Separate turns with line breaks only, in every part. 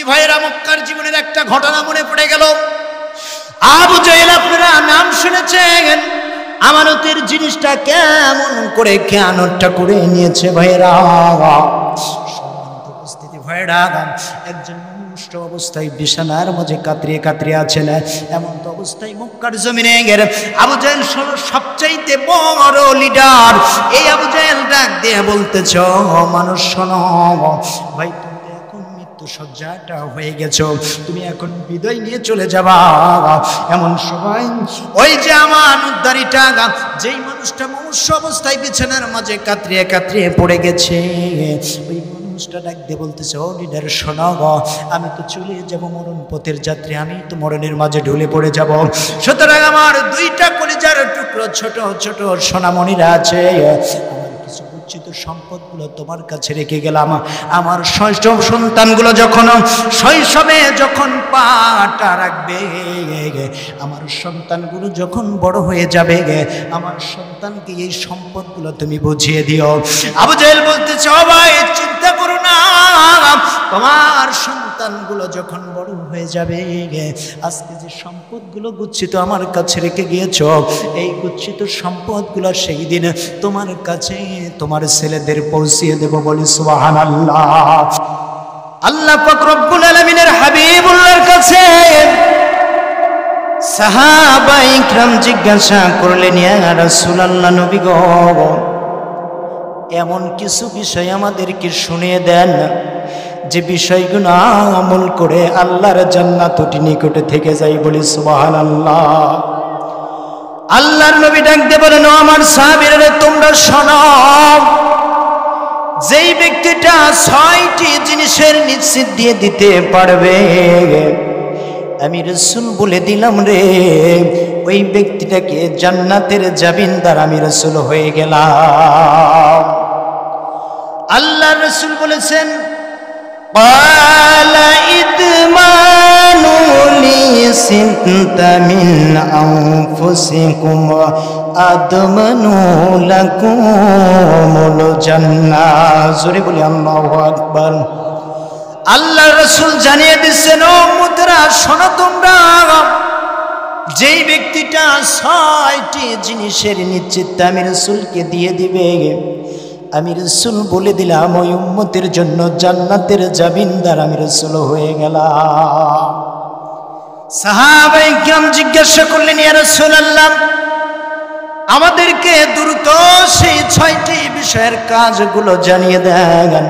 ভাইয়েরা, মক্কার জীবনের একটা ঘটনা মনে পড়ে গেল। আবু জাহেল, আপনারা নাম শুনেছেন। আমানতের জিনিসটা কেমন করে খেয়ানতটা করে নিয়েছে ভাইয়েরা। সম্মানিত উপস্থিতি ভাইয়েরা, একজন মুষ্ট অবস্থায় বিছানার মাঝে কাতরিয়ে কাতরিয়ে আছেন। এমন তো অবস্থায় মক্কার জমিনে আবু জাহেল সবচাইতে বড় লিডার। এই আবু জাহেল ডাক দিয়ে বলতেছ, মানুষ শোনো ভাই, সজ্জাটা হয়ে গেছো, তুমি এখন বিদায় নিয়ে চলে যাবা। এমন সময় ওই যে আমার উদ্ধারিটা, যেই মানুষটা মনুষ্য অবস্থায় বিছানার মাঝে কাতরিয়ে কাতরিয়ে পড়ে গেছে, ওই মানুষটা ডাক দিয়ে বলতেছে, ও লিডার শোনাও, আমি তো চলে যাব, মরণ পথের যাত্রী, আমি তো মরণের মাঝে ঢলে পড়ে যাব। সুতরাং আমার দুইটা কলিজার টুকরো ছোট ছোট সোনামণিরা আছে, সম্পদগুলো তোমার কাছে রেখে গেলাম। আমার শৈশব সন্তানগুলো যখন শৈশবে যখন পাটা রাখবে, আমার সন্তানগুলো যখন বড় হয়ে যাবে, আমার সন্তানকে এই সম্পদগুলো তুমি বুঝিয়ে দিও। আবু জাহেল বলতেছে, ও ভাই চিন্তা করো না, তোমার সন্তানগুলো যখন বড় হয়ে যাবে, আজকে যে সম্পদগুলো গুচ্ছিত আমার কাছে রেখে গিয়েছ, এই গুচ্ছিত সম্পদগুলো সেই দিন তোমার কাছে তোমার ছেলেদের পৌঁছিয়ে দেব। বলি সুবহানাল্লাহ। আল্লাহ পাক রব্বুল আলামিনের হাবিবুল্লাহর কাছে সাহাবায়ে কিরাম জিজ্ঞাসা করলেন, ইয়া রাসূলুল্লাহ, নবী গো, এমন কিছু বিষয় আমাদেরকে শুনিয়ে দেন যে বিষয়গুলো আমল করে আল্লাহর জান্নাত অতি নিকটে থেকে যায়। বলি সুবহানাল্লাহ। আল্লাহর নবী ডাক দিয়ে বলেন, ও আমার সাহাবীরা, তোমরা শোনো, যেই ব্যক্তিটা 6টি জিনিসের নিশ্চিত দিয়ে দিতে পারবে, আমি রাসূল বলে দিলাম রে, ওই ব্যক্তিটাকে জান্নাতের জামিনদার আমি রাসূল হয়ে গেলাম। আল্লাহর রাসূল বলেছেন, قال إدمان لي سنت من أنفسكم أدمن لكم الجنة। জোরে বলি আল্লাহু আকবার। আল্লাহ রাসূল জানিয়ে দিচ্ছেন, ও উম্মতরা শোনো, তোমরা যেই ব্যক্তিটা 6টি জিনিসের নিশ্চিত আমি রাসূলকে দিয়ে দিবে, আমি রাসূল বলে দিলাম ওই উম্মতের জন্য জান্নাতের জামিনদার আমি রাসূল হয়ে গেলাম। সাহাবায়ে কিরাম জিজ্ঞাসা করলেন, ইয়া রাসূলুল্লাহ, আমাদেরকে দ্রুত সেই 6টি বিষয়ের কাজগুলো জানিয়ে দেন।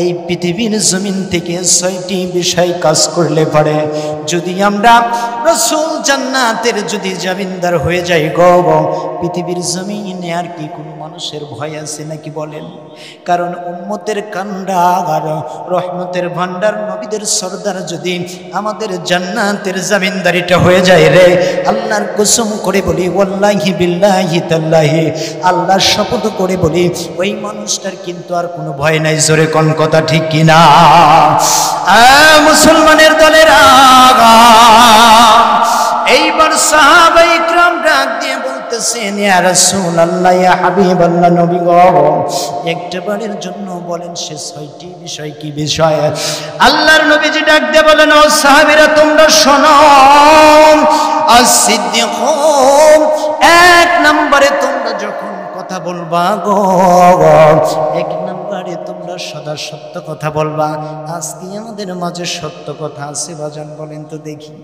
এই পৃথিবীর জমিন থেকে 6টি বিষয় কাজ করলে পারে যদি আমরা রাসূল জান্নাতের যদি জামিনদার হয়ে যাই গো, পৃথিবীর জমিনে আর কি কোনো মানুষের ভয় আছে নাকি বলেন? কারণ উম্মতের কান্ডার, রহমতের ভান্ডার, নবীদের সরদার যদি আমাদের জান্নাতের জামিনদারিটা হয়ে যায় রে, আল্লাহর কসম করে বলি, ওয়াল্লাহি বিল্লাহি তাল্লাহি, আল্লাহর শপথ করে বলি, ওই মানুষটার কিন্তু আর কোনো ভয় নাই। জোরে কোন কথা ঠিক কিনা? মুসলমানের দলেরা, এইবার সাহাবায়ে কিরাম ডাক দিয়ে বলতেছেন, ইয়া রাসূলুল্লাহ, ইয়া হাবিবাল্লাহ, নবী গো, একবারের জন্য বলেন সে 6টি বিষয় কি বিষয়? আল্লাহর নবীজি ডাক দিয়ে বলেন, ও সাহাবীরা তোমরা শোনো, as-সিদ্দিকুন, 1 নম্বরে তোমরা যখন কথা বলবা গো, 1 নম্বরে তোমরা সদা সত্য কথা বলবা। আজকে আমাদের মাঝে সত্য কথা আছে বাজান? বলেন তো দেখি।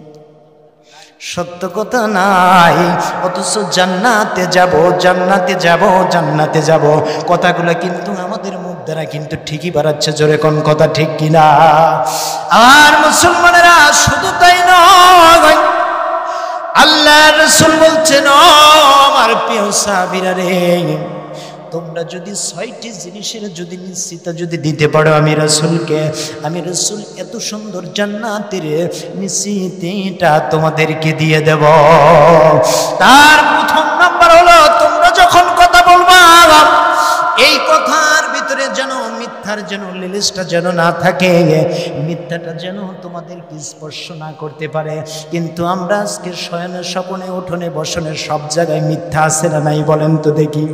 সত্য কথা নাই, অথচ জান্নাতে যাব, জান্নাতে যাব, জান্নাতে যাব, কথাগুলো কিন্তু আমাদের মুখ দ্বারা কিন্তু ঠিকই বাড়াচ্ছে। জোরে কোন কথা ঠিক কিনা? আর মুসলমানেরা শুধু তাই নয়, আল্লাহর রাসূল বলছেন, ও আমার প্রিয় সাহাবীরা রে, তোমরা যদি 6টি জিনিসের যদি নিশ্চিত যদি দিতে পারো আমি রাসূলকে, আমি রাসূল এত সুন্দর জান্নাতের নিশ্চিতটা তোমাদেরকে দিয়ে দেব। তার প্রথম নাম্বার হলো, তোমরা যখন কথা বলবা, এই কথার ভিতরে যেন মিথ্যার যেন লিলিসটা যেন না থাকে, মিথ্যাটা যেন তোমাদেরকে স্পর্শ না করতে পারে। কিন্তু আমরা আজকে শয়নে স্বপনে উঠোনে বসনে সব জায়গায় মিথ্যা আছে না নাই? বলেন তো দেখি।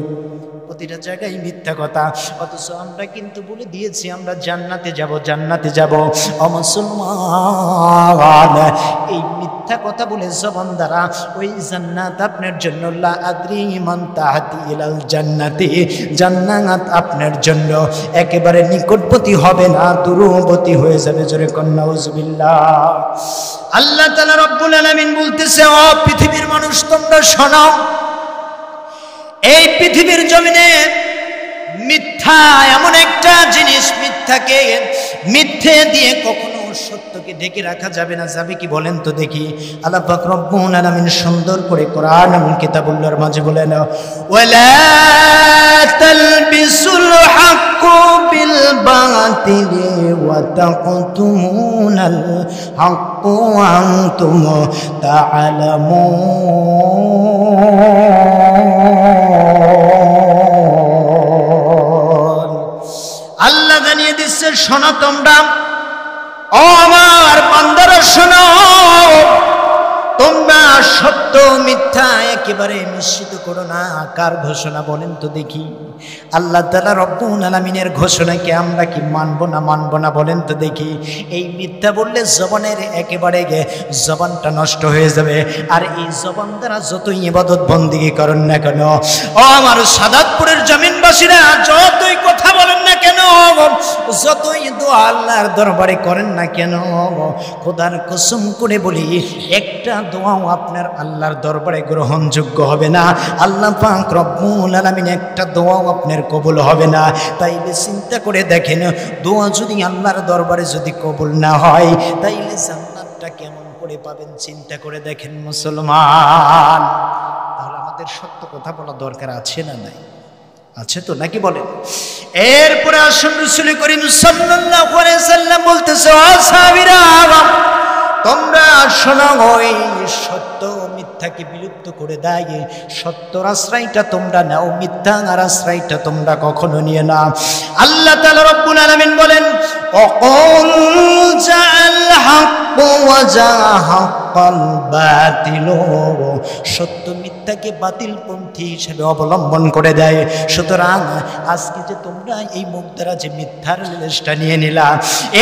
প্রতিটা জায়গায় মিথ্যা কথা, অথচ আমরা কিন্তু বলে দিয়েছি আমরা জান্নাতে যাব, জান্নাতে যাব। ও মুসলমান, এই মিথ্যা কথা বলে জবান দ্বারা ওই জান্নাত আপনার জন্য, লা আদ্রি মান তাহাতি ইলাল জান্নাতি, জান্নাত আপনার জন্য একেবারে নিকটবর্তী হবে না, দূরবর্তী হয়ে যাবে। জোরে কন্যা নাউজুবিল্লাহ। আল্লাহ তাআলা রব্বুল আলামিন বলতেছে, ও পৃথিবীর মানুষ তোমরা শোনো, এই পৃথিবীর জমিনে মিথ্যা এমন একটা জিনিস, মিথ্যাকে মিথ্যে দিয়ে কখনো সত্যকে ঢেকে রাখা যাবে না। যাবে কি বলেন তো দেখি? আল্লাহ পাক রব্বুল আলামিন সুন্দর করে কোরআন এবং কিতাবুল্লাহর মাঝে বলেন, ওয়ালা তালবিসুল হাক্কু বিল বাতিলি ওয়া তাকতুমুনাল হাক্কু ওয়া আনতুম তাআলামুন। আল্লাহ জানিয়ে দিচ্ছে, শোনো তোমরা, ও আমার বান্দারা শোনো, তোমরা সত্য মিথ্যা একেবারে মিশ্রিত করো না। কার ঘোষণা বলেন তো দেখি? আল্লাহ তাআলা রব্বুল আলামিনের ঘোষণাকে আমরা কি মানব না, মানব না বলেন তো দেখি? এই মিথ্যা বললে জবানের একেবারে জবানটা নষ্ট হয়ে যাবে। আর এই জবান দ্বারা যতই ইবাদত বন্দেগী করেন না কেন, ও আমার সাদাতপুরের জমিনবাসীরা, যতই কথা বলেন না কেন, যতই দোয়া আল্লাহর দরবারে করেন না কেন, খোদার কসম করে বলি, একটা দোয়াও আপনার আল্লাহর দরবারে গ্রহণযোগ্য হবে না। আল্লাহ পাক রব্বুল আলামিন একটা দোয়াও আপনার কবুল হবে না। তাইলে চিন্তা করে দেখেন, দোয়া যদি আল্লাহর দরবারে যদি কবুল না হয়, তাইলে জান্নাতটা কেমন করে পাবেন? চিন্তা করে দেখেন মুসলমান। তাহলে আমাদের সত্য কথা বলা দরকার আছে না নাই? আছে তো, নাকি বলেন? এরপরে আসুন, রাসূল করিম সাল্লাল্লাহু আলাইহি সাল্লাম বলতেছে, ও সাহাবীরা, তোমরা শোনো, ওই সত্য মিথ্যাকে বিলুপ্ত করে দেয়, সত্যর আশ্রয়টা তোমরা নাও, মিথ্যার আশ্রয়টা তোমরা কখনো নিয়ে না। আল্লাহ তাআলা রব্বুল আলামিন বলেন, ওয়াকুল জাআল হাক্কু ওয়া জাহাকাল বাতিল, সত্য মিথ্যাকে বাতিলপন্থী হিসেবে অবলম্বন করে দেয়। সুতরাং আজকে যে তোমরা এই মুখ দ্বারা যে মিথ্যার লেজটা নিয়ে নিলা,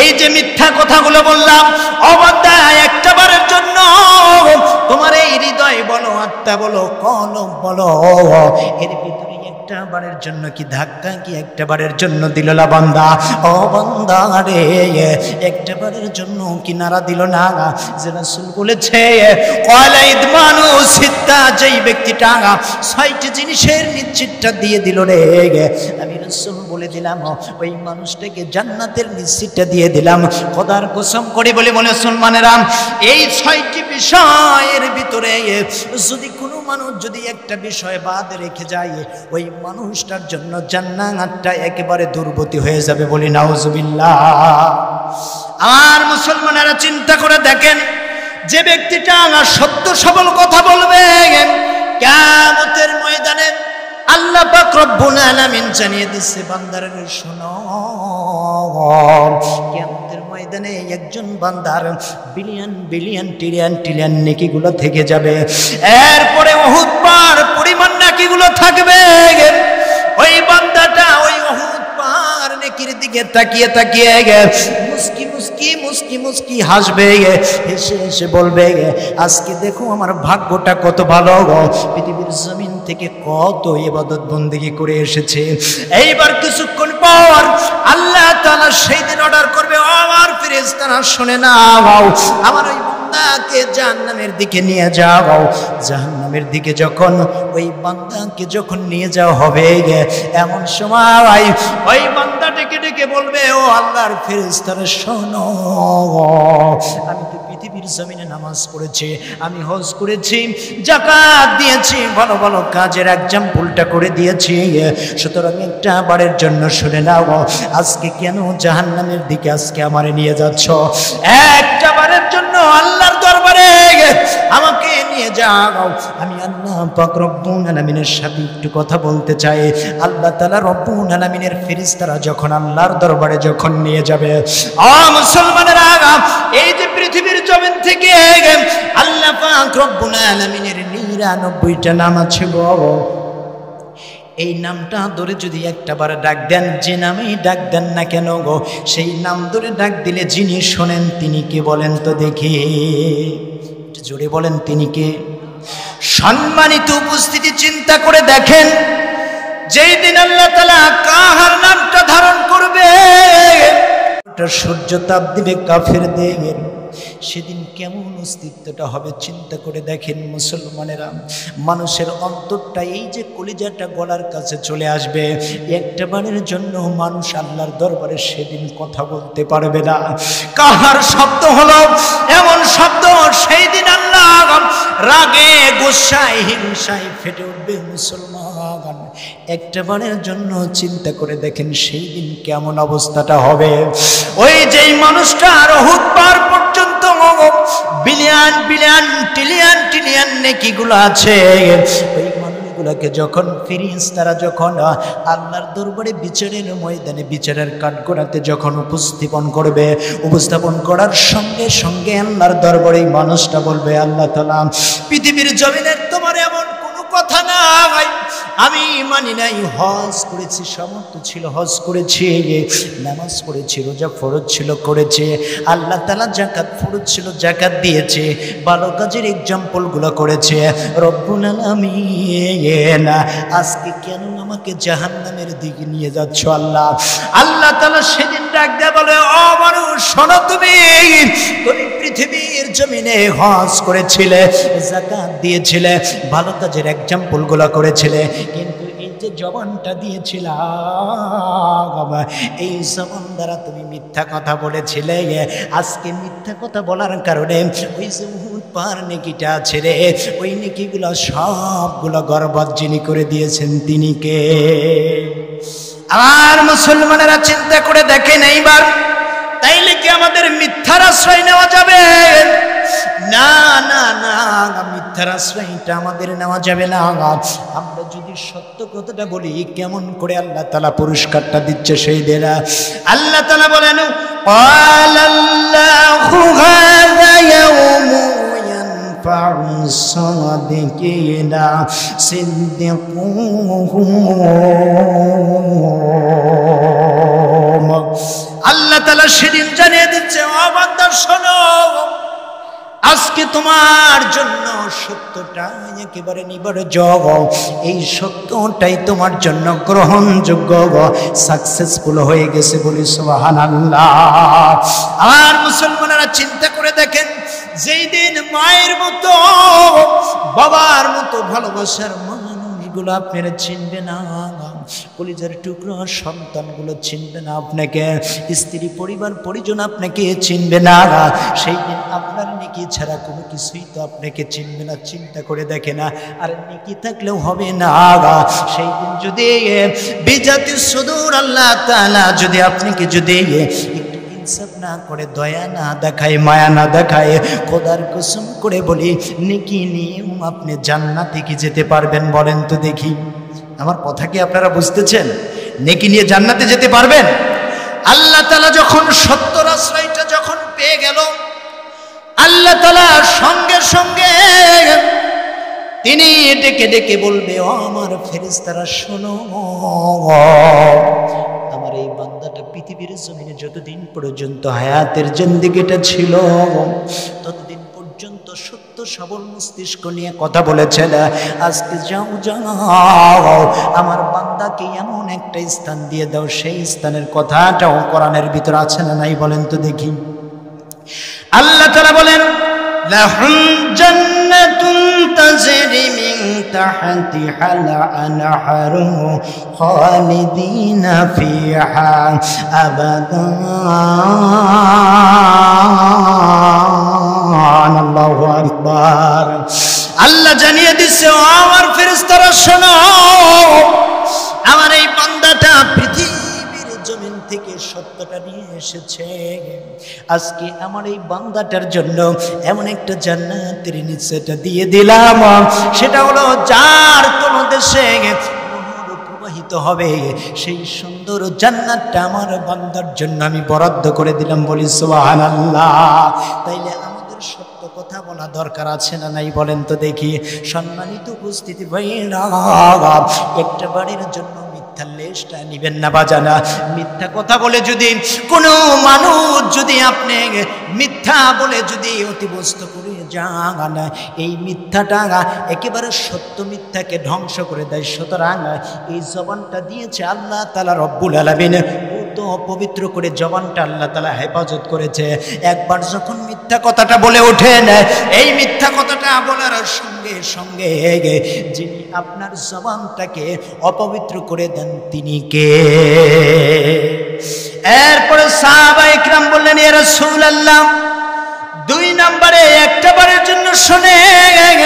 এই যে মিথ্যা কথাগুলো বললাম, অবাধ্যা একটা বারের জন্য তোমার এই হৃদয় বলো, আত্মা বলো, কলব বলো, এর ভিতরে একটা বারের জন্য কি ধাক্কা কি একটা বারের জন্য দিল না বান্দা? ও বান্দা রে, একটা বারের জন্য কি নারা দিল না? যে রাসূল বলেছে, ক্বালা ইদমানু সিত্তা, যেই ব্যক্তিটা ৬টি জিনিসের নিশ্চিতটা দিয়ে দিল রে, আমি রাসূল বলে দিলাম, ওই মানুষটাকে জান্নাতের নিশ্চিতটা দিয়ে দিলাম। খোদার কসম করে বলে মুসলমানেরা, এই ৬টি বিষয়ের ভিতরে যদি কোনো মানুষ যদি একটা বিষয় বাদ রেখে যায়, ওই মানুষটার জন্য জান্নাতটা একেবারে দূরবর্তী হয়ে যাবে। বলি নাউজুবিল্লাহ। আর মুসলমানেরা চিন্তা করে দেখেন, যে ব্যক্তিটা সত্য সবল কথা বলবে, কিয়ামতের ময়দানে আল্লাহ পাক রব্বুল আলামিন জানিয়ে দিচ্ছে, বান্দারা শোনো, কিয়ামতের ময়দানে একজন বান্দার বিলিয়ন বিলিয়ন ট্রিলিয়ন ট্রিলিয়ন নেকিগুলো থেকে যাবে। এরপরে উহুদ পাহাড় পরিমাণ নেকিগুলো থাকবে। ওই বান্দাটা ওই উহুদ পাহাড় নেকির দিকে তাকিয়ে তাকিয়ে মুস্কি মুস্কি মুস্কি মুস্কি হাসবে, হেসে হেসে বলবে, আজকে দেখো আমার ভাগ্যটা কত ভালো, পৃথিবীর জমিন থেকে কত ইবাদত বন্দেগী করে এসেছে। এইবার কিছুক্ষণ পর আল্লাহ তাআলা সেই দিন অর্ডার করবে, আমার ফেরেশতারা শুনে নাও, আমার ওই বান্দাকে জাহান্নামের দিকে নিয়ে যাও। জাহান্নামের দিকে যখন ওই বান্দাকে যখন নিয়ে যাওয়া হবে, এমন সময় ওই বান্দা ডেকে ডেকে বলবে, ও আল্লাহর ফেরেশতারা শোনো, আমি তো পৃথিবীর জমিনে নামাজ পড়েছি, আমি হজ করেছি, যাকাত দিয়েছি, ভালো ভালো কাজের এক্সাম্পলটা করে দিয়েছি, সুতরাং একটা বারের জন্য শুনে নাও, আজকে কেন জাহান্নামের দিকে আজকে আমারে নিয়ে যাচ্ছ? একটা বারের জন্য আল্লাহর দরবারে আমাকে নিয়ে যাও। আমি আল্লাহ পাক রব্বুল আলামিনের সাথে একটু কথা বলতে চাই। আল্লাহ তাআলা রব্বুল আলামিনের ফেরেশতারা যখন আল্লাহর দরবারে যখন নিয়ে যাবে, মুসলমানেরা, এই যে পৃথিবীর জমিন থেকে আল্লাহ পাক রব্বুল আলামিনের ৯৯টা নাম আছে গো, এই নামটা ধরে যদি একটাবার ডাক দেন, যে নামেই ডাক দেন না কেন গো, সেই নাম ধরে ডাক দিলে যিনি শোনেন তিনি কে বলেন তো দেখি, জোরে বলেন তিনি কে? সম্মানিত উপস্থিতি, চিন্তা করে দেখেন, যেই দিন আল্লাহ তাআলা কাহার নামটা ধারণ করবে, সূর্য তাপ দিবে কাফেরদের, সেদিন কেমন অস্তিত্বটা হবে চিন্তা করে দেখেন মুসলমানেরা। মানুষের অন্তরটা, এই যে কলিজাটা গলার কাছে চলে আসবে, একটা বারের জন্য মানুষ আল্লাহর দরবারে সেদিন কথা বলতে পারবে না। কাহার শব্দ হলো এমন শব্দ, সেই দিন আল্লাহ রাগে গোসায় হিংসায় ফেটে উঠবে মুসলমান। একটা বারের জন্য চিন্তা করে দেখেন সেই দিন কেমন অবস্থাটা হবে। ওই যেই মানুষটা উহুদ পাহাড় পর্যন্ত বিলিয়ন বিলিয়ন ট্রিলিয়ন ট্রিলিয়ন নেকিগুলো আছে, ওই মানুষগুলোকে যখন ফেরেশতারা যখন আল্লাহর দরবারে বিচারের ময়দানে বিচারের কাঠগড়াতে যখন উপস্থাপন করার সঙ্গে সঙ্গে আল্লাহর দরবারে মানুষটা বলবে, আল্লাহ তাআলা পৃথিবীর জমিনের তোমার এমন কোনো কথা নাই, আমি মানি নাই। হজ করেছি, সামর্থ্য ছিল হজ করেছি, নামাজ পড়েছি, রোজা ফরজ ছিল করেছে, আল্লাহ তাআলা যাকাত ফরজ ছিল যাকাত দিয়েছে, ভালো কাজের এক্সাম্পলগুলো করেছে। রব্বুল আলামিন আজকে কেন আমাকে জাহান্নামের দিকে নিয়ে যাচ্ছ আল্লাহ? আল্লাহ তাআলা সেদিন ডাক দেয়া বলে, ও মানুষ শোনো, তুমি পৃথিবীর জমিনে হজ করেছিলে, যাকাত দিয়েছিলে, ভালো কাজের এক্সাম্পলগুলো করেছিলে, কিন্তু এই যে জবানটা দিয়েছিলাম, এই জবান দ্বারা তুমি মিথ্যা কথা বলেছিলে। আজকে মিথ্যা কথা বলার কারণে ওই যে উহুদ পাহাড় নেকিটা আছে রে, ওই নেকিগুলো সবগুলো গর্বত যিনি করে দিয়েছেন তিনি কে? আর মুসলমানেরা চিন্তা করে দেখেন এইবার, তাইলে কি আমাদের মিথ্যার আশ্রয় নেওয়া যাবে? না না না, মিথ্যার আশ্রয়টা আমাদের নেওয়া যাবে না। আমরা যদি সত্য কথাটা বলি, কেমন করে আল্লাহ তাআলা পুরস্কারটা দিচ্ছে সেই দেরা। আল্লাহ তাআলা বলেন, ক্বালাল্লাহু হাযা ইয়াউমু ইয়ানফা'ু সাদিকিনা সিদকুহুম। আল্লাহ তাআলা সেদিন জানিয়ে দিচ্ছে, ও বান্দা শোনো, আজকে তোমার জন্য সত্যটা একেবারে নির্ভরযোগ্য, এই সত্যটাই তোমার জন্য গ্রহণযোগ্য, সাকসেসফুল হয়ে গেছে বলি সুবহানাল্লাহ। আর মুসলমানেরা চিন্তা করে দেখেন, যেই দিন মায়ের মতো বাবার মতো ভালোবাসার মানুষগুলো আপনারা চিনবে না, কলিজার টুকরো সন্তানগুলো চিনবে না আপনাকে, স্ত্রী পরিবার পরিজন আপনাকে চিনবে না, সেই দিন আপনার নেকি ছাড়া কোনো কিছুই তো আপনাকে চিনবে না। চিন্তা করে দেখে না, আর নেকি থাকলেও হবে না। সেই দিন যদি বিজাতি সুদূর আল্লাহ তাআলা যদি আপনাকে যদি একটু ইনসাফ না করে, দয়া না দেখায়, মায়া না দেখায়, খোদার কসম করে বলি, নেকি নিয়ে আপনি জান্নাতে কি যেতে পারবেন বলেন তো দেখি? আমার কথা কি আপনারা বুঝতেছেন? নেকি নিয়ে জান্নাতে যেতে পারবেন? আল্লাহ তাআলা যখন সত্যর আশ্রয়টা যখন পেয়ে গেল, আল্লাহ তাআলা সঙ্গে সঙ্গে তিনি ডেকে ডেকে বলবে, ও আমার ফেরেশতারা শোনো, আমার এই বান্দাটা পৃথিবীর জমিনে যতদিন পর্যন্ত হায়াতের জিন্দেগিটা ছিল, ততদিন পর্যন্ত সত্য সবল মস্তিষ্ক নিয়ে কথা বলেছেন। আজকে যাও যাও, আমার বান্দাকে এমন একটা স্থান দিয়ে দাও, সেই স্থানের কথাটাও কোরআনের ভিতর আছে না নাই বলেন তো দেখি? আল্লাহ তাআলা বলেন, লাহুম জান্নাতুন তাজরি মিন তাহতিহাল আনহারু খালিদিনা ফিহা আবাদান। আল্লাহু আকবার। আল্লাহ জানিয়ে দিচ্ছে, ও আমার ফেরেশতারা শোনো, আমার এই বান্দাটা পৃথিবীর জমিন থেকে সত্যটা নিয়ে এসেছে। আজকে আমার এই বান্দাটার জন্য এমন একটা জান্নাতের নিচেটা দিয়ে দিলাম, সেটা হলো যার কোন দেশে আনন্দিত হবে, সেই সুন্দর জান্নাতটা আমার বান্দার জন্য আমি বরাদ্দ করে দিলাম, বলি সুবহানাল্লাহ। তাইলে আমাদের সত্য কথা বলা দরকার আছে না নাই বলেন তো দেখি? সম্মানিত উপস্থিতি ভাইরা, একটা বাড়ির জন্য মিথ্যার লেশটা নিবেন না বাজানা। মিথ্যা কথা বলে যদি কোনো মানুষ যদি আপনি মিথ্যা বলে যদি অতিবস্ত করে যান, এই মিথ্যাটা একেবারে সত্য মিথ্যাকে ধ্বংস করে দেয়। সুতরাং এই জবানটা দিয়েছে আল্লাহ তাআলা রব্বুল আলামিন, তো পবিত্র করে জবানটা আল্লাহ তাআলা হেফাজত করেছে। একবার যখন মিথ্যা কথাটা বলে ওঠেন, এই মিথ্যা কথাটা বলার সঙ্গে সঙ্গে যিনি আপনার জবানটাকে অপবিত্র করে দেন তিনি কে? এরপরে সাহাবায়ে কিরাম বললেন, ইয়া রাসূলুল্লাহ, 2 নম্বরে একটা বারের জন্য শুনেন,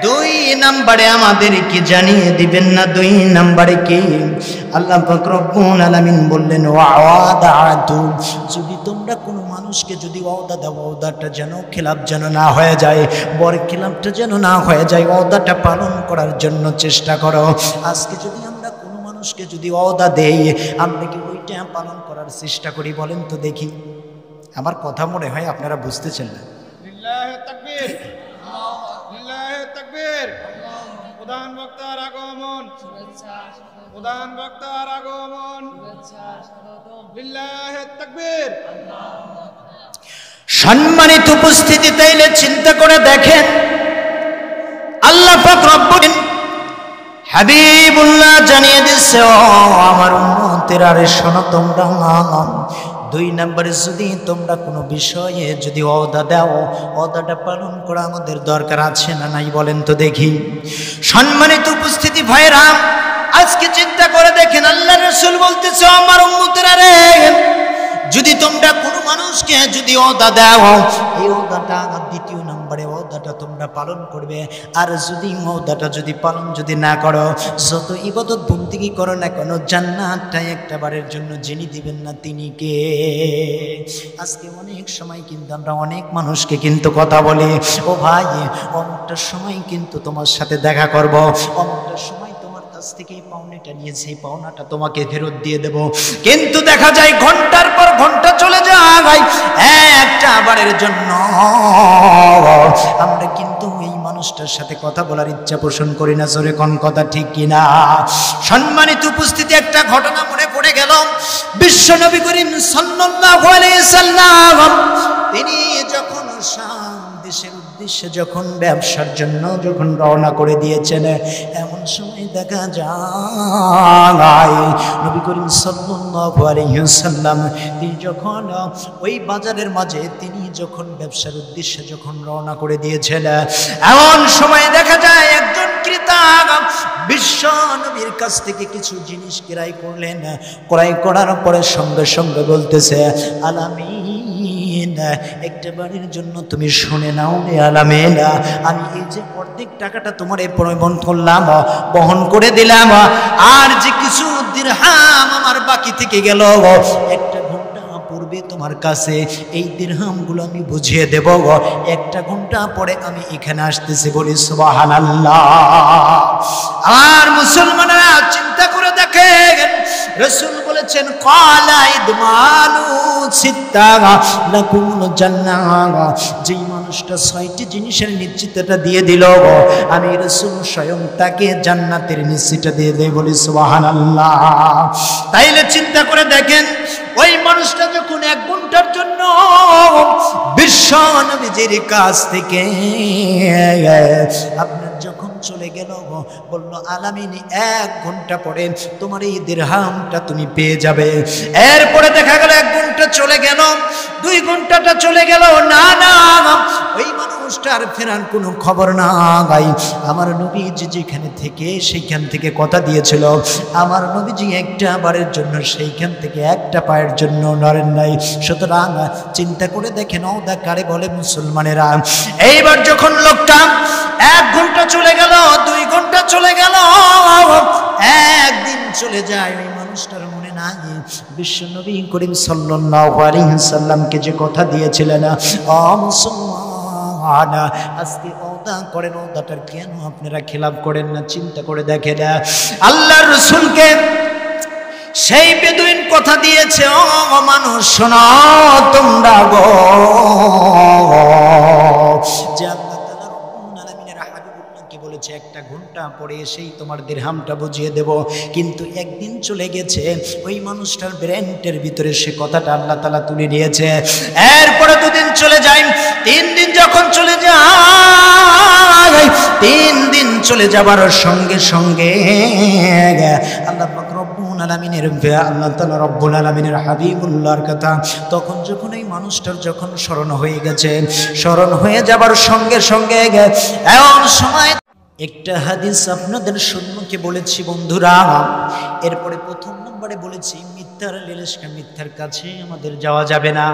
2 নম্বরে আমাদের কি জানিয়ে দিবেন না? 2 নম্বরে কি? আল্লাহ পাক রব্বুল আলামিন বললেন, ওয়াদাতু, যদি তোমরা কোনো মানুষকে যদি ওয়াদা দাও, ওয়াদাটা যেন খেলাফ যেন না হয়ে যায়, বর খেলাফটা যেন না হয়ে যায়, ওয়াদাটা পালন করার জন্য চেষ্টা করো। আজকে যদি আমরা কোনো মানুষকে যদি ওয়াদা দেই, আমরা কি ওইটা পালন করার চেষ্টা করি? বলেন তো দেখি। আমার কথা মনে হয় আপনারা বুঝতেছেন না।
লিল্লাহি তাকবীর, লিল্লাহি তাকবীর। প্রধান বক্তার আগমন, প্রধান বক্তার আগমন, লিল্লাহি তাকবীর।
সম্মানিত উপস্থিতি, তাইলে চিন্তা করে দেখেন, আল্লাহ পাক রব্বুল হাবিবুল্লাহ জানিয়ে দিচ্ছে, ও আমার উম্মতেরা রে শোনো তোমরা, 2 নম্বরে যদি তোমরা কোনো বিষয়ে যদি ওয়াদা দাও, ওয়াদাটা পালন করা আমাদের দরকার আছে না নাই বলেন তো দেখি? সম্মানিত উপস্থিতি ভাইরা, আজকে চিন্তা করে দেখেন, আল্লাহর রাসূল বলতেছে, আমার উম্মতেরা রে, যদি তোমরা কোনো মানুষকে যদি ওয়াদা দাও, এই ওয়াদাটা 2 নম্বরে ওয়াদাটা তোমরা পালন করবে। আর যদি ওয়াদাটা যদি পালন যদি না করো, যত ইবাদত বন্দেগী করো না কেন, জান্নাতটা একটা বারের জন্য যিনি দিবেন না তিনি কে? আজকে অনেক সময় কিন্তু আমরা অনেক মানুষকে কিন্তু কথা বলি, ও ভাই অমুকটার সময় কিন্তু তোমার সাথে দেখা করব, অমুকটার সময় কাছ থেকে এই পাওনাটা নিয়েছে, এই পাওনাটা তোমাকে ফেরত দিয়ে দেব। কিন্তু দেখা যায় ঘন্টার পর ঘন্টা চলে যায়, একটা বারের জন্য আমরা কিন্তু এই মানুষটার সাথে কথা বলার ইচ্ছা পোষণ করি না। জোরে কোন কথা ঠিক কিনা? সম্মানিত উপস্থিতি, একটা ঘটনা মনে পড়ে গেল। বিশ্ব নবী করিম সাল্লাল্লাহু আলাইহি সাল্লাম তিনি যখন দেশের উদ্দেশ্যে যখন ব্যবসার জন্য যখন রওনা করে দিয়েছেন, এমন সময় দেখা যায় নবী করিম সাল্লাল্লাহু আলাইহি ওয়াসাল্লাম তিনি যখন ওই বাজারের মাঝে তিনি যখন ব্যবসার উদ্দেশ্যে যখন রওনা করে দিয়েছেন, এমন সময় দেখা যায় একজন ক্রেতা বিশ্ব নবীর কাছ থেকে কিছু জিনিস ক্রয় করলেন। ক্রয় করার পরে সঙ্গে সঙ্গে বলতেছে, আলামিন, একটা বাড়ির জন্য তুমি শুনে নাও রে আলামিন, আমি এই যে অর্ধেক টাকাটা তোমার এই প্রবণ করলাম, বহন করে দিলাম, আর যে কিছু দিরহাম আমার বাকি থেকে গেল, একটা ঘন্টা পূর্বে তোমার কাছে এই দিরহামগুলো আমি বুঝিয়ে দেব, 1 ঘন্টা পরে আমি এখানে আসতেছি, বলি সুবহানাল্লাহ। আর মুসলমানেরা চিন্তা করে দেখেন, রাসূল বলেছেন, ক্বালা ইদমানু সিত্তা লাকুমুল জান্নাহ, যেই মানুষটা 6টি জিনিসের নিশ্চিততা দিয়ে দিল, আমি রাসূল স্বয়ং তাকে জান্নাতের নিশ্চিততা দিয়ে দেই, বলি সুবহানাল্লাহ। তাইলে চিন্তা করে দেখেন, ওই মানুষটা যখন 1 ঘন্টার জন্য বিশ্ব নবীজির কাছ থেকে আপনার যখন চলে গেল, বলল, আলামিন 1 ঘন্টা পরে তোমার এই দিরহামটা তুমি পেয়ে যাবে। এরপরে দেখা গেল 1 ঘন্টা চলে গেল, 2 ঘন্টাটা চলে গেল, না না, ওই মানুষটার ফেরার কোনো খবর নাই। আমার নবীজি যেখানে থেকে সেইখান থেকে কথা দিয়েছিল, আমার নবীজি একটা বারের জন্য সেইখান থেকে একটা পায়ের জন্য নড়েন নাই। সুতরাং চিন্তা করে দেখেন, ওদা কারে বলে মুসলমানেরা। এইবার যখন লোকটা 1 ঘন্টা চলে গেল, 2 ঘন্টা চলে গেল, 1 দিন চলে যায়, ওই মানুষটার মনে নাই বিশ্ব নবী করিম সাল্লাল্লাহু আলাইহি সাল্লামকে যে কথা দিয়েছিলেন, ও মুসলমান মুসলমান, আজকে ওয়াদা করেন, ওয়াদাটার কেন আপনারা খেলাপ করেন না? চিন্তা করে দেখেন, আল্লাহর রাসূলকে সেই বেদুইন কথা দিয়েছে, ও মানুষ শোনো তোমরা গো, যে আল্লাহ তাআলা রব্বুল আলামিনের হাবিবুল্লাহকে বলেছে একটা ঘন্টা পরে এসেই তোমার দিরহামটা বুঝিয়ে দেব, কিন্তু একদিন চলে গেছে, ওই মানুষটার ব্রেন্টের ভিতরে সে কথাটা আল্লাহ তাআলা তুলে নিয়েছে। এরপরে দুদিন চলে যায়, 3 দিন যখন চলে যায়, 3 দিন চলে যাবার সঙ্গে সঙ্গে আল্লাহ পাক রব্বুল আলামিনের আল্লাহ তাআলা রব্বুল আলামিনের হাবিবুল্লাহর কথা তখন যখন এই মানুষটার যখন স্মরণ হয়ে গেছে, স্মরণ হয়ে যাবার সঙ্গে সঙ্গে এমন সময় একটা হাদিস আপনাদের সম্মুখে বলেছি বন্ধুরা। এরপরে প্রথম নম্বরে বলেছি মিথ্যার লেলিশকা, মিথ্যার কাছে আমাদের যাওয়া যাবে না।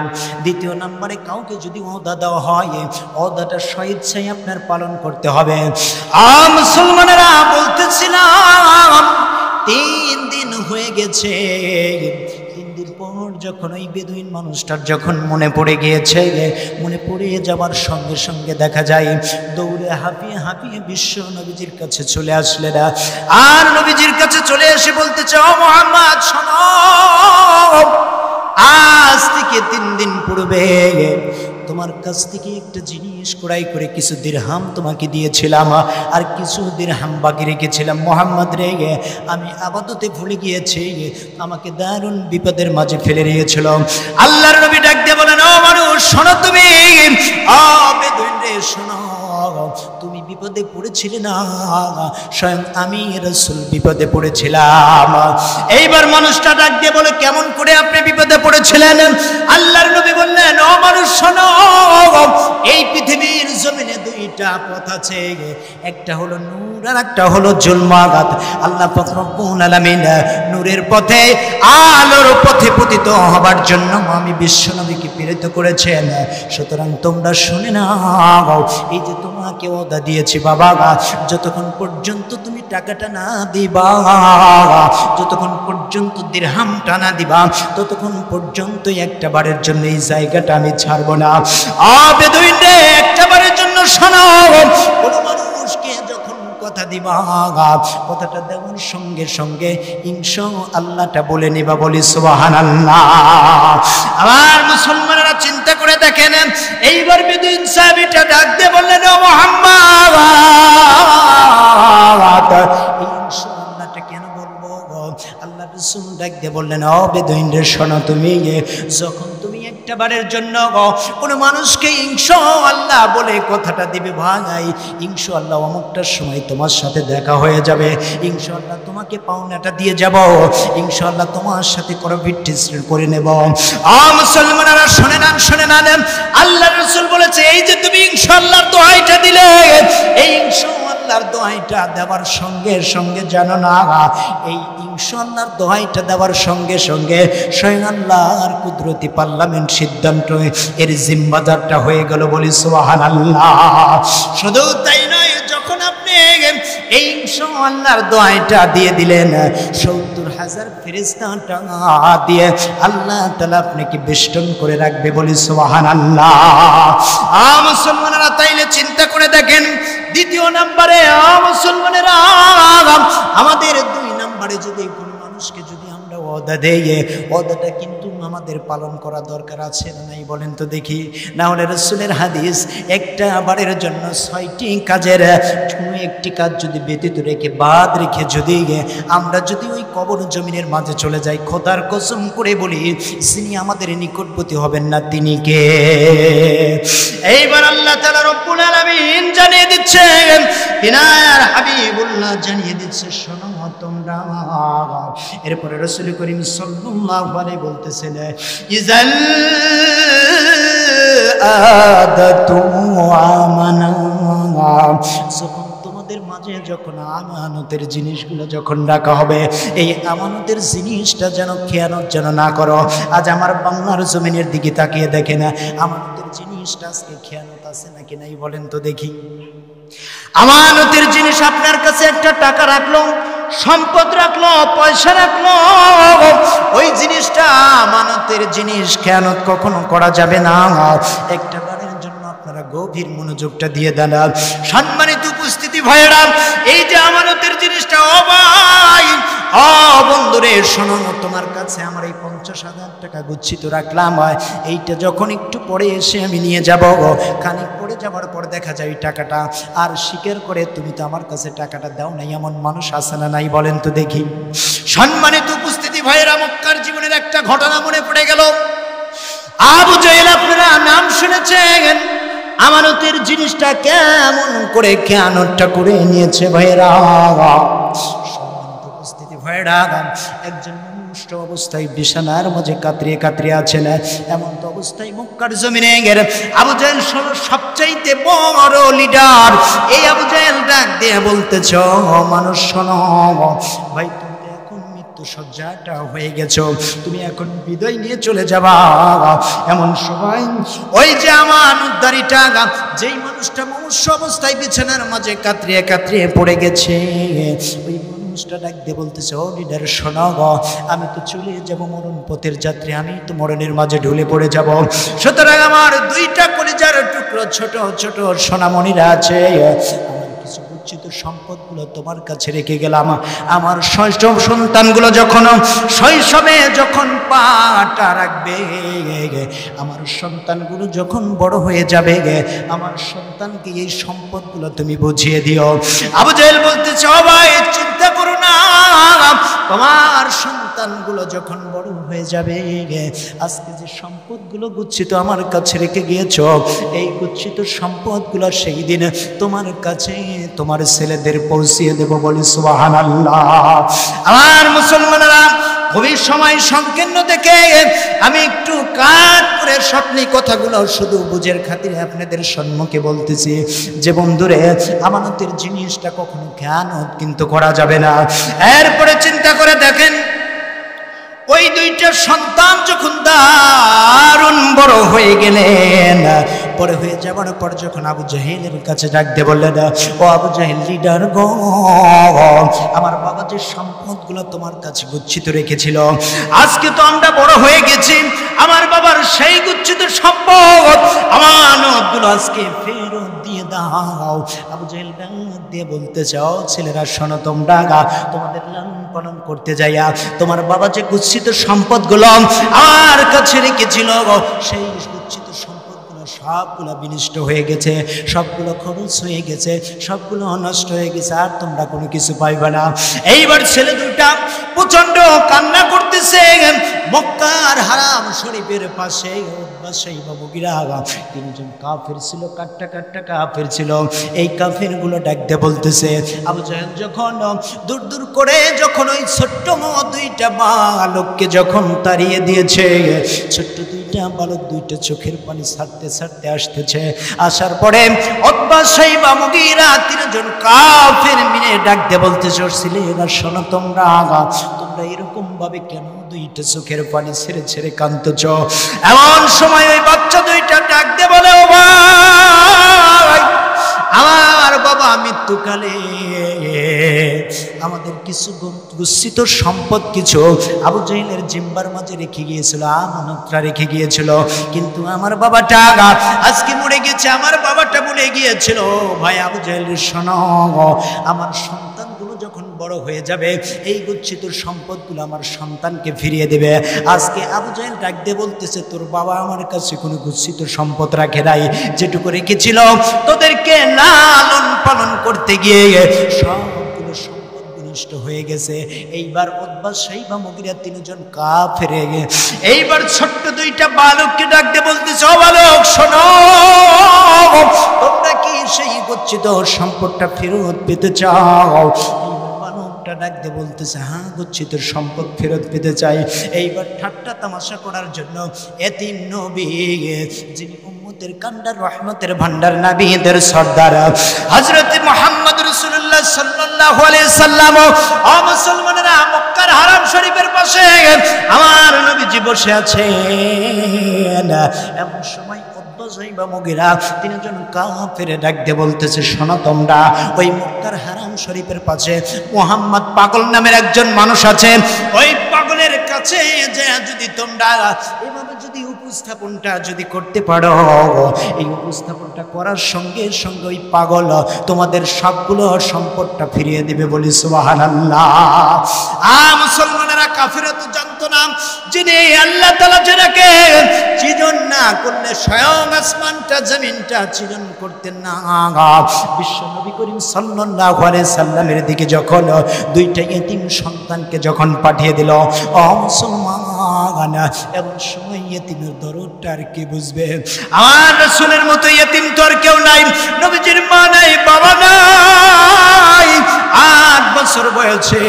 দ্বিতীয় নম্বরে কাউকে যদি ওয়াদা দেওয়া হয়, ওয়াদাটা স্বেচ্ছায় আপনার পালন করতে হবে। মুসলমানেরা বলতেছিলাম 3 দিন হয়ে গেছে, 3 দিন পর যখন ওই বেদুইন মানুষটার যখন মনে পড়ে গিয়েছে, মনে পড়ে যাবার সঙ্গে সঙ্গে দেখা যায় দৌড়ে হাঁপিয়ে হাঁপিয়ে বিশ্ব নবীজির কাছে চলে আসলেন। আর নবীজির কাছে চলে এসে বলতেছে, ও মুহাম্মদ শোনো, আজ থেকে 3 দিন পূর্বে তোমার কাছ থেকে একটা জিনিস ক্রয় করে কিছু দিরহাম তোমাকে দিয়েছিলাম, আর কিছু দিরহাম বাকি রেখেছিলাম। মুহাম্মদ রে, আমি আবাদতে ভুলে গিয়েছি, আমাকে দারুণ বিপদের মাঝে ফেলে দিয়েছিল। আল্লাহর নবী ডাক দিয়ে বলেন, ও মানুষ শোনো, তুমি বেদুইন রে শোনো, তুমি বিপদে পড়েছিলে না, স্বয়ং আমি রাসূল বিপদে পড়েছিলাম। এইবার মানুষটা ডাক দিয়ে বলে, কেমন করে আপনি বিপদে পড়েছিলেন? আল্লাহর নবী বললেন, ও মানুষ শোনো, এই পৃথিবীর জমিনে 2টা পথ আছে, একটা হলো নূর আর একটা হলো জুলমাত। আল্লাহ পাক রব্বুল আলামিন নূরের পথে, আলোর পথে পতিত হবার জন্য আমি বিশ্ব নবীকে প্রেরিত করেছেন। সুতরাং তোমরা শুনে নাও, এই যে তোমাকে ওয়াদা দিয়েছি বাবা, যতক্ষণ পর্যন্ত তুমি টাকাটা না দিবা, যতক্ষণ পর্যন্ত দিরহামটা না দিবা, ততক্ষণ পর্যন্ত একটা বারের জন্য এই জায়গাটা আমি ছাড়বো না। বেদুইন রে, একটা বারের জন্য শোনো, কোন মানুষকে যখন কথা দিবা, কথাটা দেওয়ার সঙ্গে সঙ্গে ইনশাআল্লাহটা বলে নিবা, বলি সুবহানাল্লাহ। আমার মুসলমানেরা চিন্তা করে দেখেন, এইবার বেদুইন সাহাবীটা ডাক দিয়ে বললেন, ও মুহাম্মদ, ইনশাআল্লাহটা কেন বলবো? আল্লাহ রাসূল ডাক দিয়ে বললেন, ও বেদুইন রে শোনো, তুমি যখন তুমি একটা বারের জন্য কোনো মানুষকে ইনশাআল্লাহ বলে কথাটা দিবে, ভাই ইনশাআল্লাহ অমুকটার সময় তোমার সাথে দেখা হয়ে যাবে, ইনশাআল্লাহ তোমাকে পাওনাটা দিয়ে যাব, ইনশাআল্লাহ তোমার সাথে কোনো বিট্রিসন করে নেব। মুসলমানেরা শুনে নেন, শুনে নেন, আল্লাহ রাসূল বলেছে, এই যে তুমি ইনশাআল্লাহর দোহাইটা দিলে, এই ইনশাআল্লাহর দোহাইটা দেওয়ার সঙ্গে সঙ্গে জানো না, এই ইনশাআল্লাহর দোহাইটা দেওয়ার সঙ্গে সঙ্গে স্বয়ং আল্লাহর কুদরতি পার্লামেন্ট সিদ্ধান্ত এর জিম্মাদারটা হয়ে গেল, বলি সুবহানাল্লাহ। শুধু তাই নয়, যখন আপনি এই ইনশাআল্লাহর দোহাইটা দিয়ে দিলেন, 70,000 ফেরেশতা দিয়ে আল্লাহ তাআলা আপনাকে বেষ্টন করে রাখবে, বলি সুবহানাল্লাহ। মুসলমানেরা তাইলে চিন্তা করে দেখেন, দ্বিতীয় নম্বরে মুসলমানেরা আমাদের 2 নম্বরে যদি কোনো মানুষকে যদি আমরা ওয়াদা দেই, ওয়াদাটা কিন্তু আমাদের পালন করা দরকার আছে না নাই বলেন তো দেখি? না হলে রাসূলের হাদিস, একটা বারের জন্য 6টি কাজের কোনো একটি কাজ যদি ব্যতীত রেখে বাদ রেখে যদি আমরা যদি ওই কবর জমিনের মাঝে চলে যাই, খোদার কসম করে বলি, যিনি আমাদের নিকটবর্তী হবেন না তিনি কে? এইবার আল্লাহ তাআলা রব্বুল আলামিন জানিয়ে দিচ্ছেন, তিনার হাবিবুল্লাহ জানিয়ে দিচ্ছে, শোনো তোমরা। এরপরে রাসূল করিম সাল্লাল্লাহু আলাইহি বলতেছেন, ইজাল আদাতু আমানা, যখন তোমাদের মাঝে যখন আমানতের জিনিসগুলো যখন রাখা হবে, এই আমানতের জিনিসটা যেন খেয়ানত যেন না করো। আজ আমার বাংলার জমিনের দিকে তাকিয়ে দেখে না, আমানতের জিনিসটা আজকে খেয়ানত আছে নাকি নাই বলেন তো দেখি? আমানতের জিনিস, আপনার কাছে একটা টাকা রাখলো, সম্পদ রাখলো, পয়সা রাখলো, ওই জিনিসটা আমানতের জিনিস, খেয়ানত কখনো করা যাবে না। একটা বারের জন্য আপনারা গভীর মনোযোগটা দিয়ে দেন। সম্মানিত উপস্থিতি ভাইয়েরা, এই যে আমানতের জিনিসটা, ও ভাই ও বন্ধুরে শোনো, তোমার কাছে আমার এই 50,000 টাকা গুচ্ছিত রাখলাম, এইটা যখন একটু পরে এসে আমি নিয়ে যাব, খানিক পরে যাবার পর দেখা যায় টাকাটা আর স্বীকার করে তুমি তো আমার কাছে টাকাটা দাও নাই, এমন মানুষ আছে না নাই বলেন তো দেখি। সম্মানিত উপস্থিতি ভাইয়েরা, মক্কার জীবনের একটা ঘটনা মনে পড়ে গেল। আবু জাহেল, আপনারা নাম শুনেছেন, আমানতের জিনিসটা কেমন করে খেয়ানতটা করে নিয়েছে ভাইয়েরা। সম্মানিত উপস্থিতি ভাইয়েরা, একজন মুষ্ট অবস্থায় বিছানার মাঝে কাতরিয়ে কাতরিয়ে আছেন, এমন তো অবস্থায় মক্কার জমিনে আবু জাহেল সবচাইতে বড় লিডার, এই আবু জাহেল ডাক দিয়ে বলতেছ, মানুষ শোনো ভাই, সজ্জাটা হয়ে গেছো, তুমি এখন বিদায় নিয়ে চলে যাবা। এমন সময় ওই যে আমার উদ্ধারিটা, যেই মানুষটা মনুষ্য অবস্থায় বিছানার মাঝে কাতরিয়ে কাতরিয়ে পড়ে গেছে, ওই মানুষটা ডাক দিয়ে বলতেছে, ও লিডার শোনো, আমি তো চলে যাব, মরণ পথের যাত্রী, আমি তো মরণের মাঝে ঢুলে পড়ে যাব। সুতরাং আমার দুইটা কলিজার টুকরো ছোট ছোট সোনামণিরা আছে, সম্পদগুলো তোমার কাছে রেখে গেলাম। আমার শৈশব সন্তানগুলো যখন শৈশবে যখন পাটা রাখবে, আমার সন্তানগুলো যখন বড় হয়ে যাবে, আমার সন্তানকে এই সম্পদগুলো তুমি বুঝিয়ে দিও। আবু জাহেল বলতেছে, ও ভাই চিন্তা করো না, তোমার সন্তানগুলো যখন বড় হয়ে যাবে, আজকে যে সম্পদগুলো গুচ্ছিত আমার কাছে রেখে গিয়েছ, এই গুচ্ছিত সম্পদগুলো সেই দিন তোমার কাছে তোমার ছেলেদের পৌঁছিয়ে দেব, বলি সুবহানাল্লাহ। আমার মুসলমানেরা, খুবই সময় সংকীর্ণ দেখে আমি একটু কাট করে স্বপ্নি কথাগুলো শুধু বুঝের খাতিরে আপনাদের সম্মুখে বলতেছি, যে বন্ধুরে আমানতের জিনিসটা কখনো খেয়ানত কিন্তু করা যাবে না। এরপরে চিন্তা করে দেখেন, ওই দুইটা সন্তান যখন দারুণ বড় হয়ে গেলেন, পরে হয়ে যাবার পর যখন আবু জাহেলের কাছে ডাক দিয়ে বললেন, ও আবু জাহেল লিডার গো, আমার বাবা যে সম্পদগুলো তোমার কাছে গুচ্ছিত রেখেছিল, আজকে তো আমরা বড় হয়ে গেছি, আমার বাবার সেই গুচ্ছিত সম্পদ আমানতগুলো আজকে ফেরত দিয়ে দাও। আবু জাহেল ডাক দিয়ে বলতে চাও, ছেলেরা শোনো, তোমরা তোমাদের লালন পালন করতে যাইয়া তোমার বাবা যে গুচ্ছিত সম্পদগুলো আমার কাছে রেখেছিল, সেই গুচ্ছিত সম্পদগুলো সবগুলো বিনষ্ট হয়ে গেছে, সবগুলো খরচ হয়ে গেছে, সবগুলো নষ্ট হয়ে গেছে, আর তোমরা কোনো কিছু পাইবে না। এইবার ছেলে দুটা প্রচন্ড কান্না করতেছে। মক্কার হারাম শরীফের পাশে তিনজন কাফের ছিল, কাট্টা কাট্টা কাফের ছিল। এই কাফের গুলো ডাকতে বলতেছে, আবু জাহেল যখন দূর দূর করে যখন ওই ছোট্ট দুইটা বালককে যখন তাড়িয়ে দিয়েছে, ছোট্ট দুইটা বালক দুইটা চোখের পানি ছাড়তে ছাড়তে আসতেছে, আসার পরে উতবা শাইবা মুগীরা তিনজন কাফের মিলে ডাকতে বলতেছে, ছেলেরা শোনো, তোমরা এরকম ভাবে কেন দুইটা চোখের পানি ছেড়ে ছেড়ে কাঁদতেছ? এমন সময় ওই বাচ্চা দুইটা ডাকতে বলে, ও ভাই, আমার বাবা মৃত্যুকালে আমাদের কিছু গুচ্ছিত সম্পদ কিছু আবু জাহেলের জিম্বার মাঝে রেখে গিয়েছিল, আমানতটা রেখে গিয়েছিল, কিন্তু আমার বাবাটা আজকে মরে গেছে, আমার বাবাটা মরে গিয়েছিল। ভাই আবু জাহেল শোনো, আমার সন্তানগুলো যখন বড় হয়ে যাবে, এই গুচ্ছিত সম্পদগুলো আমার সন্তানকে ফিরিয়ে দেবে। আজকে আবু জাহেল ডাক দিয়ে বলতেছে, তোর বাবা আমার কাছে কোনো গুচ্ছিত সম্পদ রাখে নাই, যেটুকু রেখেছিল তোদেরকে লালন পালন করতে গিয়ে সবগুলো সম্পদ বিনষ্ট হয়ে গেছে। এইবার উতবা শাইবা মুগীরা তিনজন কাফের। এইবার ছোট্ট দুইটা বালককে ডাক দিয়ে বলতেছে, ও বালক শোনো, তোমরা কি সেই গচ্ছিত সম্পদটা ফেরত পেতে চাও? ডাক দিয়ে বলতেছে, হ্যাঁ গচ্ছিত সম্পদ ফেরত পেতে চাই। এইবার ঠাট্টা তামাশা করার জন্য এতিম নবী, যিনি উম্মতের কান্ডার রহমতের ভান্ডার, নবীদের সর্দার হযরত মুহাম্মদ রাসূলুল্লাহ সাল্লাল্লাহু আলাইহি সাল্লাম, ও মুসলমানেরা, মক্কার হারাম শরীফের পাশে আমার নবীজি বসে আছেন। এমন সময় শাইবা মুগীরা তিনজন কাফের ডাক দিয়ে বলতেছে, শোনো, তোমরা ওই মক্কার হারাম শরীফের পাশে মুহাম্মদ পাগল নামের একজন মানুষ আছে, ওই পাগলের কাছে যে যদি তোমরা এভাবে যদি উপস্থাপনটা যদি করতে পারো, এই উপস্থাপনটা করার সঙ্গে সঙ্গে ওই পাগল তোমাদের সবগুলো সম্পদটা ফিরিয়ে দিবে, বলি সুবহানাল্লাহ। মুসলমানেরা, কাফেরা তো জানতো না যিনি আল্লাহ তাআলা যেটাকে সৃজন না করলে স্বয়ং আসমানটা জমিনটা সৃজন করতেন না। বিশ্ব নবী করিম সাল্লাল্লাহু আলাইহি সাল্লামের দিকে যখন দুইটা এতিম সন্তানকে যখন পাঠিয়ে দিল, মুসলমান, এমন সময় এতিমের দরদটা আর কে বুঝবে? আমার রাসূলের মতো এতিম তো আর কেউ নাই, নবীজির মা নাই, বাবা নাই, 8 বছর বয়সে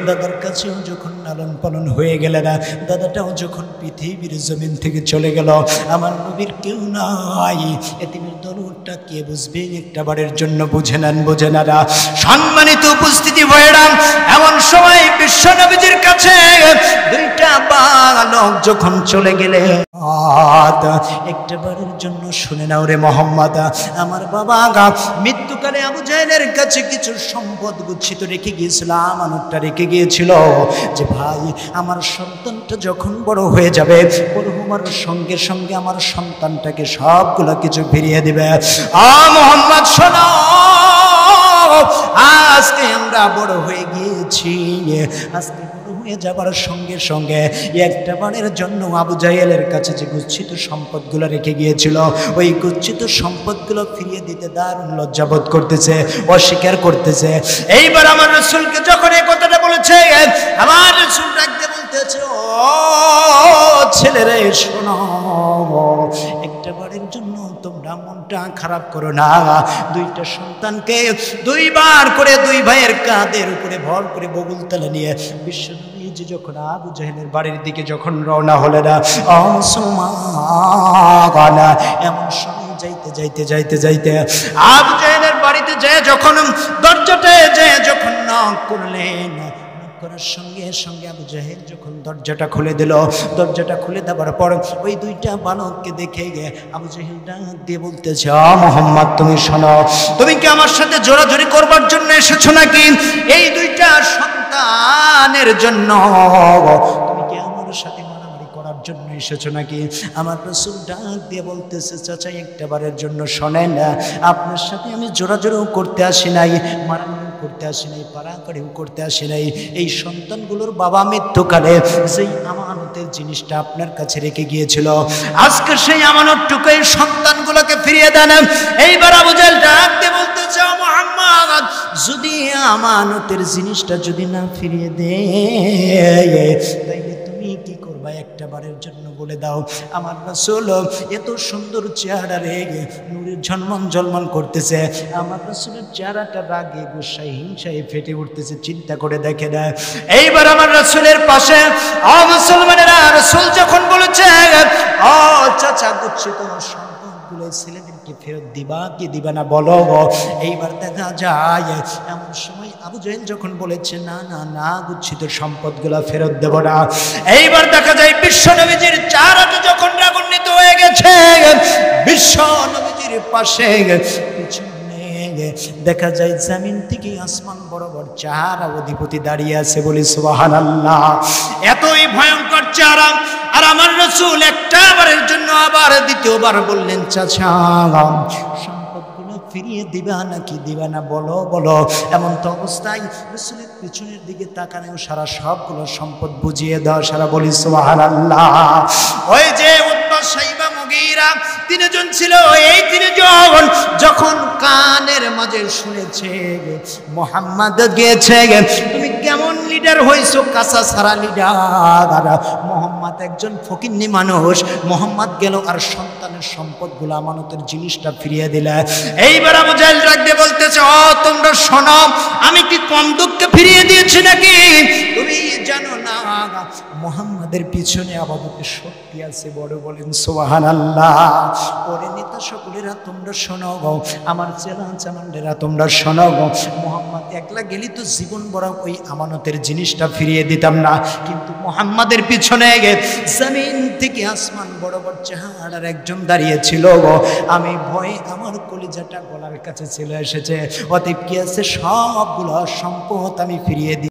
দাদার কাছেও যখন লালন পালন হয়ে গেলেন, দাদাটাও যখন পৃথিবীর জমিন থেকে চলে গেল, আমার নবীর কেউ নাই, এতিমের দরদটা কে বুঝবে? একটা বারের জন্য বুঝে নেন, বুঝে না। সম্মানিত উপস্থিতি ভাইরা, এমন সময় বিশ্ব নবীজির কাছে দুইটা বালক যখন চলে গেলে, একটা বারের জন্য শুনে নাও রে মোহাম্মদ, আমার বাবা মৃত্যুকালে আবু জাহেলের কাছে কিছু সম্পদ গুচ্ছিত রেখে গিয়েছিল, আমানতটা রেখে গিয়েছিল যে ভাই আমার সন্তানটা যখন বড় হয়ে যাবে, বড় হওয়ার সঙ্গে সঙ্গে আমার সন্তানটাকে সবগুলো কিছু ফিরিয়ে দিবে। মোহাম্মদ শোনো, আজকে আমরা বড় হয়ে গিয়েছি, আজকে বড় হয়ে যাবার সঙ্গে সঙ্গে একটা বারের জন্য আবু জাহেলের কাছে যে গচ্ছিত সম্পদগুলো রেখে গিয়েছিল, ওই গচ্ছিত সম্পদগুলো ফিরিয়ে দিতে দারুণ লজ্জাবোধ করতেছে, অস্বীকার করতেছে। এইবার আমার রাসূলকে যখন এই কথাটা বলেছে, আমার রাসূল ডাকতে বলতেছে, ও ছেলেরে শোনো, একটা বারের জন্য তোমরা মনটা খারাপ করো না। দুইটা সন্তানকে দুইবার করে দুই ভাইয়ের কাঁধের উপরে ভর করে বগুলতলা নিয়ে বিশ্বনবী যখন আবু জাহেলের বাড়ির দিকে যখন রওনা হলেন, মুসলমান, এমন সময় যাইতে যাইতে যাইতে যাইতে আবু জাহেলের বাড়িতে যায় যখন দরজাতে যায় যখন নক করলেন, করার সঙ্গে সঙ্গে আবু জাহেল যখন দরজাটা খুলে দিল, দরজাটা খুলে দেওয়ার পর ওই দুইটা বালককে দেখে গিয়ে আবু জাহেল ডাক দিয়ে বলতেছে, মোহাম্মদ তুমি শোনো, তুমি কি আমার সাথে জোরাজোরি করবার জন্য এসেছো নাকি? এই দুইটা সন্তানের জন্য তুমি কি আমার সাথে মারামারি করার জন্য এসেছো নাকি? আমার রাসূল ডাক দিয়ে বলতেছে, চাচা একটা বারের জন্য শোনেন, আপনার সাথে আমি জোরাজোরিও করতে আসি নাই, মারামারি করতে আসি নাই, পারাকারিও করতে আসি নাই। এই সন্তানগুলোর বাবা মৃত্যুকালে সেই আমানতের জিনিসটা আপনার কাছে রেখে গিয়েছিল, আজকে সেই আমানতটুকু এই সন্তানগুলোকে ফিরিয়ে দেন। এইবার আবু জাহেল ডাক দিয়ে বলতেছে, মুহাম্মদ, যদি আমানতের জিনিসটা যদি না ফিরিয়ে দে, তাইলে তুমি কি করবা? একটা বারের জন্য বলে দাও। আমার রাসূল এত সুন্দর চেহারা রেগে নূরের ঝলমল ঝলমল করতেছে, আমার রাসূলের চেহারাটা রাগে গুসায় হিংসায় ফেটে উঠতেছে, চিন্তা করে দেখে না। এইবার আমার রাসূলের পাশে মুসলমানেরা, রাসূল যখন বলেছে, ও চাচা গুচ্ছিত সম্পদগুলো ছেলেদেরকে ফেরত দিবা কি দিবা না বলো। এইবার দেখা যায় এমন সময় আবু জাহেল যখন বলেছে, না না না, গুচ্ছিত সম্পদগুলো ফেরত দেব না। এইবার দেখা যায় বিশ্ব নবীজির চেহারাটা যখন রাগান্বিত হয়ে গেছে, বিশ্ব নবীজির পাশে পিছনে দেখা যায় জমিন থেকে আসমান বরাবর চেহারা অধিপতি দাঁড়িয়ে আছে, বলি সুবহানাল্লাহ। এতই ভয়ঙ্কর চেহারা। আর আমার রাসূল একটা বারের জন্য আবার দ্বিতীয়বার বললেন, চাচা সম্পদগুলো ফিরিয়ে দিবা নাকি দিবা না বলো বলো। এমন তো অবস্থায় রাসূলের পিছনের দিকে তাকানেও সারা সবগুলো সম্পদ বুঝিয়ে দাও, সারা বলি সুবহানাল্লাহ। ওই যে উতবা, শাইবা, মুগীরা তিনজন ছিল, এই তিনজন যখন কানের মাঝে শুনেছে মুহাম্মদ গিয়েছে, তুমি কেমন লিডার হইছো, কাঁচা সারা লিডার। মুহাম্মদ একজন ফকিন্নি মানুষ, মুহাম্মদ গেল আর সন্তানের সম্পদগুলো আমানতের জিনিসটা ফিরিয়ে দিলে। এইবার আবু জাহেল রাগতে বলতেছে, ও তোমরা শোনো, আমি কি কম দুঃখে ফিরিয়ে দিয়েছি নাকি? তুমি জানো না মুহাম্মাদের পিছনে আবু বকর শক্তি আছে বড়, বলেন সুবহানাল্লাহ। ওরে নেতা সকলেরা তোমরা শোনো গো, আমার চেলা চামান্ডেরা তোমরা শোনো গো, মুহাম্মদ একলা গেলি তো জীবন বড় ওই আমানতের জিনিসটা ফিরিয়ে দিতাম না, কিন্তু মুহাম্মাদের পিছনে জমিন থেকে আসমান বরাবর চেহারার একজন দাঁড়িয়ে ছিল গো, আমি ভয়ে আমার কলিজাটা গলার কাছে চলে এসেছে। অতএব কি আছে, সবগুলো সম্পদ আমি ফিরিয়ে দিই।